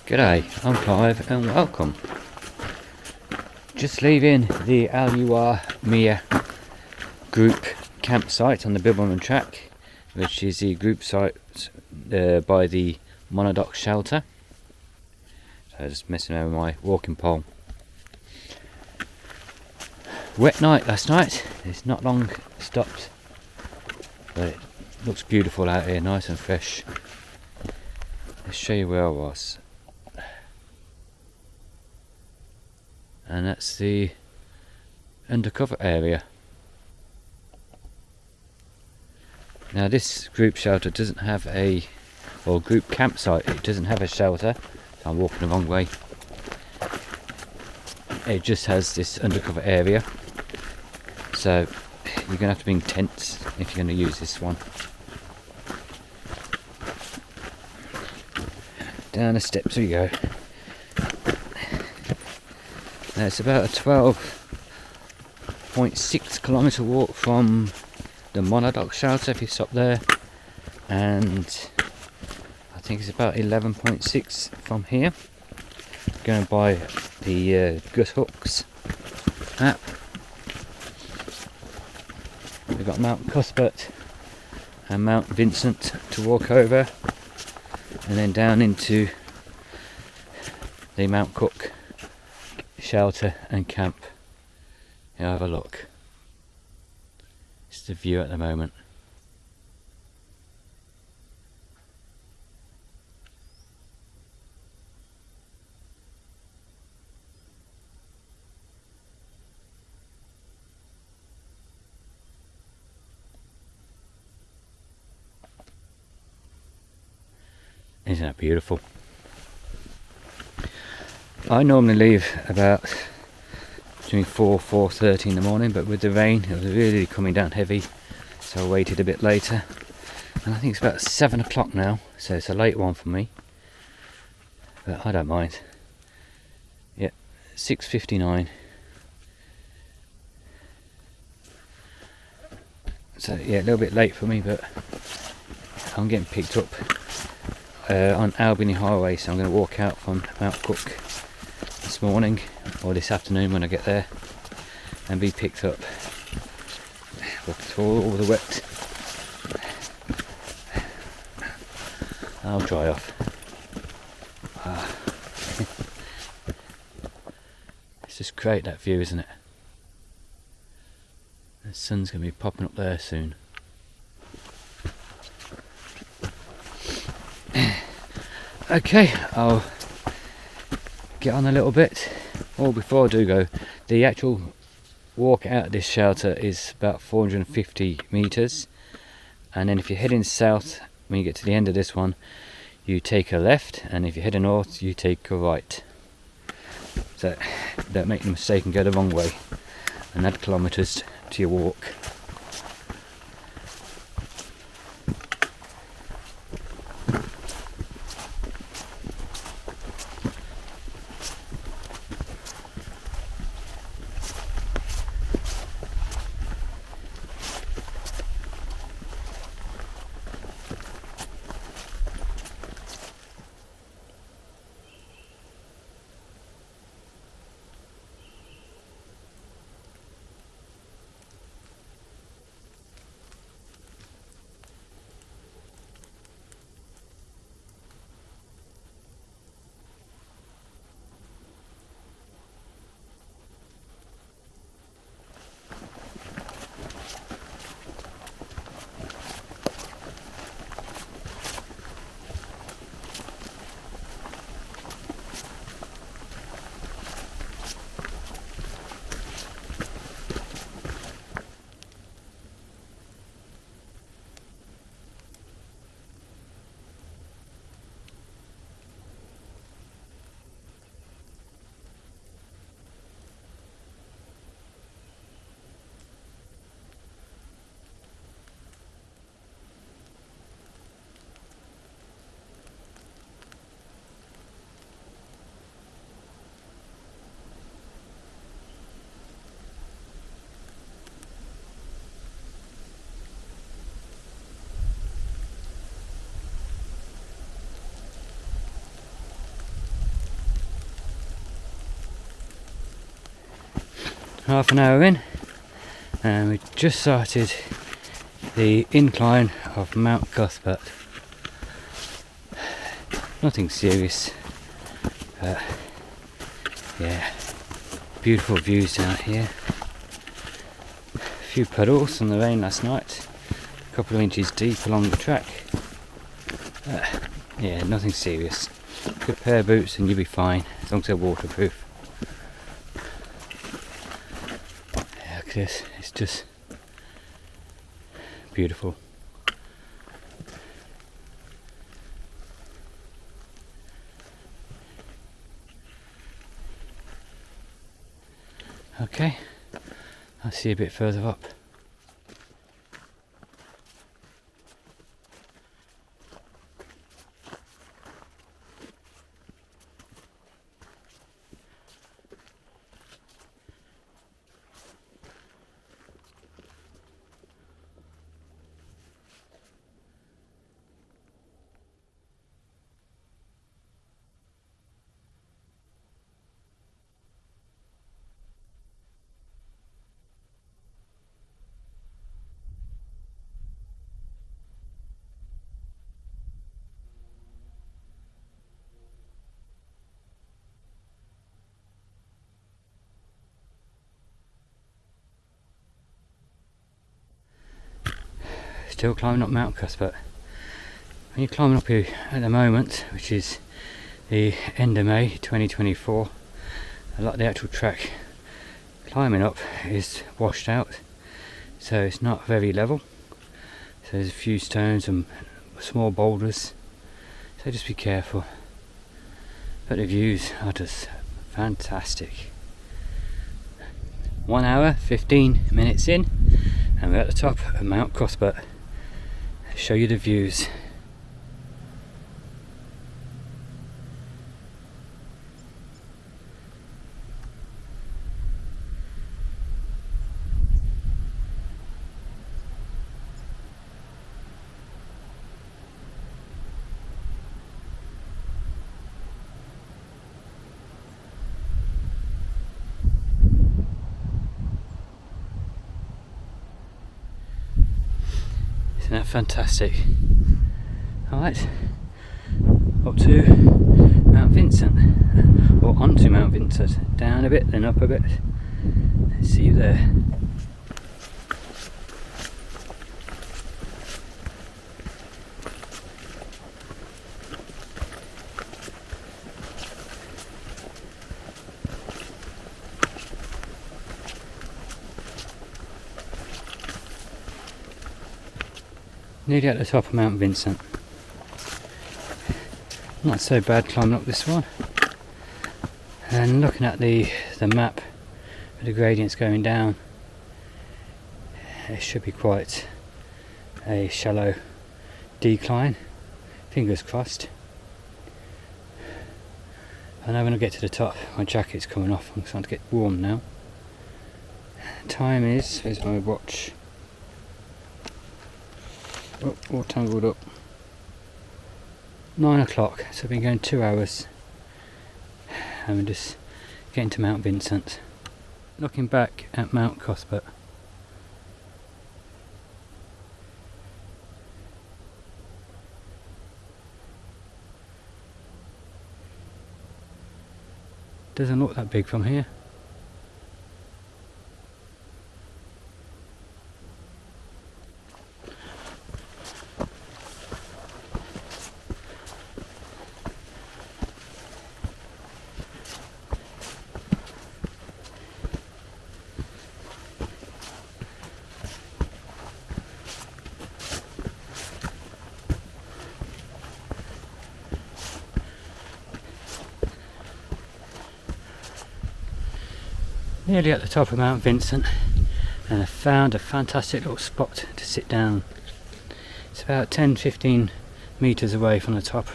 G'day, I'm Clive and welcome. Just leaving the Alua Mia group campsite on the Bibbulmun track, which is the group site by the Monadocks shelter. So I was just messing around with my walking pole. Wet night last night, it's not long stopped, but it looks beautiful out here, nice and fresh. Let's show you where I was. And that's the undercover area. Now this group shelter doesn't have or group campsite, it doesn't have a shelter. I'm walking the wrong way. It just has this undercover area. So you're going to have to bring tents if you're going to use this one. Down the steps we go. Now it's about a 12.6 kilometre walk from the Monadocks shelter if you stop there, and I think it's about 11.6 from here. Going by the Gut Hooks app. We've got Mount Cuthbert and Mount Vincent to walk over, and then down into the Mt Cooke shelter and camp. Here, have a look. It's the view at the moment. Isn't that beautiful? I normally leave about between 4:30 in the morning, but with the rain it was really coming down heavy, so I waited a bit later, and I think it's about 7 o'clock now, so it's a late one for me, but I don't mind. Yeah, 6:59. So yeah, a little bit late for me, but I'm getting picked up on Albany Highway, so I'm going to walk out from Mt Cooke this morning or this afternoon when I get there and be picked up. Walk through all the wet. I'll dry off. It's just great, that view, isn't it? The sun's going to be popping up there soon. Okay, I'll get on a little bit. Or before I do go, the actual walk out of this shelter is about 450 metres, and then if you're heading south, when you get to the end of this one, you take a left, and if you're heading north, you take a right. So don't make the mistake and go the wrong way and add kilometres to your walk. half an hour in, and we just started the incline of Mt Cooke. Nothing serious, but yeah, beautiful views down here. A few puddles from the rain last night, a couple of inches deep along the track. Yeah, nothing serious. Good pair of boots and you'll be fine, as long as they're waterproof. Yeah, look at this, it's just beautiful. Okay, I'll see you a bit further up. Still climbing up Mt Cooke, but when you're climbing up here at the moment, which is the end of May 2024, a lot of the actual track climbing up is washed out, so it's not very level. So there's a few stones and small boulders, so just be careful. But the views are just fantastic. 1 hour 15 minutes in, and we're at the top of Mt Cooke. Show you the views. Isn't that fantastic? Alright, up to Mount Vincent, or onto Mount Vincent, down a bit, then up a bit. See you there. Nearly at the top of Mount Vincent. Not so bad climbing up this one. And looking at the map with the gradients going down, it should be quite a shallow decline. Fingers crossed. I know when I get to the top my jacket's coming off, I'm starting to get warm now. Time is, here's my watch. Oh, all tangled up. 9 o'clock, so I've been going 2 hours and we're just getting to Mount Vincent. Looking back at Mt Cooke, doesn't look that big from here. Nearly at the top of Mount Vincent, and I found a fantastic little spot to sit down. It's about 10-15 metres away from the top,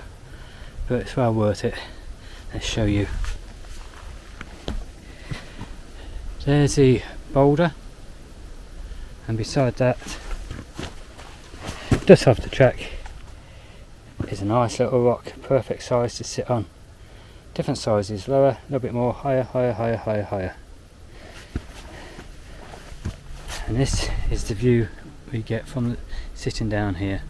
but it's well worth it. Let's show you. There's the boulder, and beside that, just off the track, is a nice little rock, perfect size to sit on. Different sizes, lower, a little bit more, higher, higher, higher, higher, higher. And this is the view we get from sitting down here.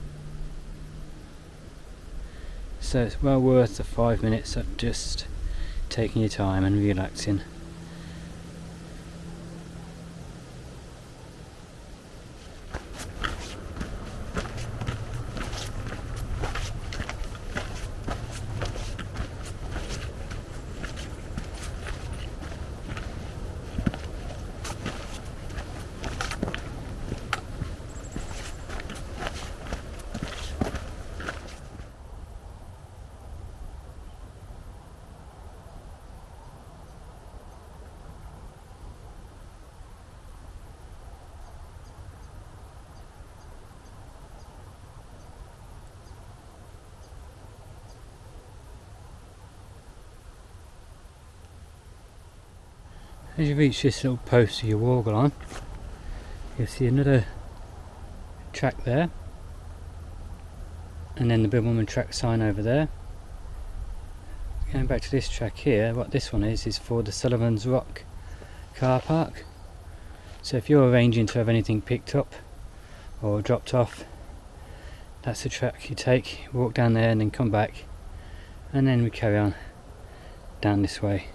So it's well worth the 5 minutes of just taking your time and relaxing. As you reach this little post you walk along, you'll see another track there, and then the Bill Woman track sign over there. Going back to this track here, what this one is for the Sullivan's Rock car park. So if you're arranging to have anything picked up or dropped off, that's the track you take, walk down there and then come back, and then we carry on down this way.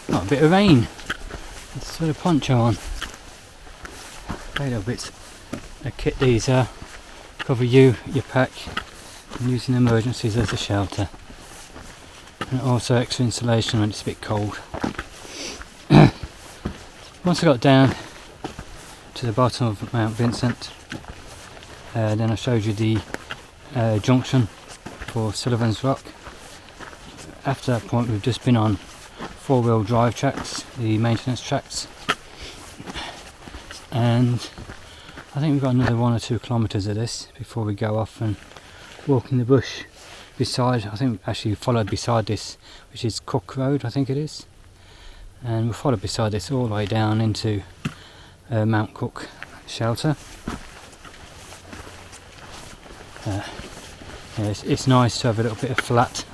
Oh, a bit of rain. Let's put a poncho on. Great little bits of kit these are. Cover you, your pack, and use in emergencies as a shelter. And also extra insulation when it's a bit cold. Once I got down to the bottom of Mount Vincent, then I showed you the junction for Sullivan's Rock. After that point we've just been on 4-wheel drive tracks, the maintenance tracks, and I think we've got another 1 or 2 kilometres of this before we go off and walk in the bush beside, I think actually followed beside this, which is Cooke Road I think it is, and we'll follow beside this all the way down into Mt Cooke shelter. Yeah, it's nice to have a little bit of flat.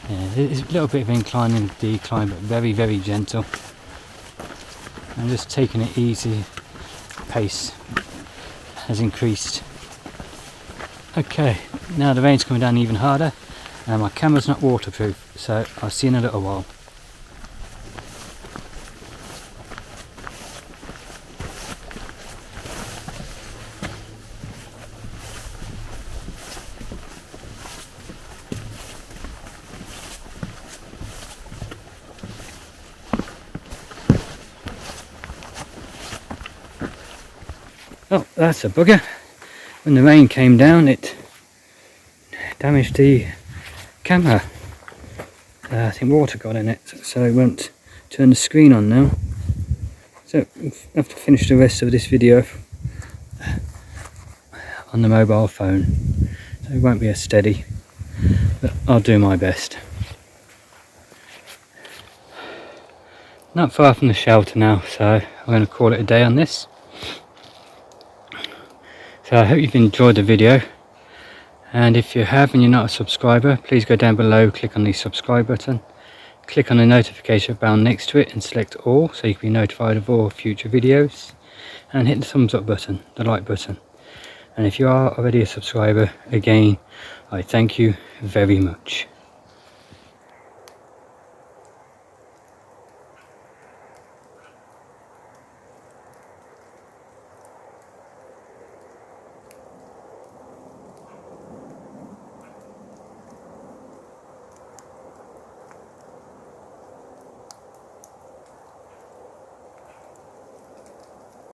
Yeah, there's a little bit of incline and decline, but very, very gentle. I'm just taking it easy. Pace has increased. Okay, now the rain's coming down even harder, and my camera's not waterproof, so I'll see you in a little while. Oh, that's a bugger. When the rain came down it damaged the camera. I think water got in it, so it won't turn the screen on now. So I have to finish the rest of this video on the mobile phone. So it won't be as steady, but I'll do my best. Not far from the shelter now, so I'm going to call it a day on this. So I hope you've enjoyed the video, and if you have and you're not a subscriber, please go down below, click on the subscribe button, click on the notification bell next to it and select all so you can be notified of all future videos, and hit the thumbs up button, the like button. And if you are already a subscriber, again I thank you very much.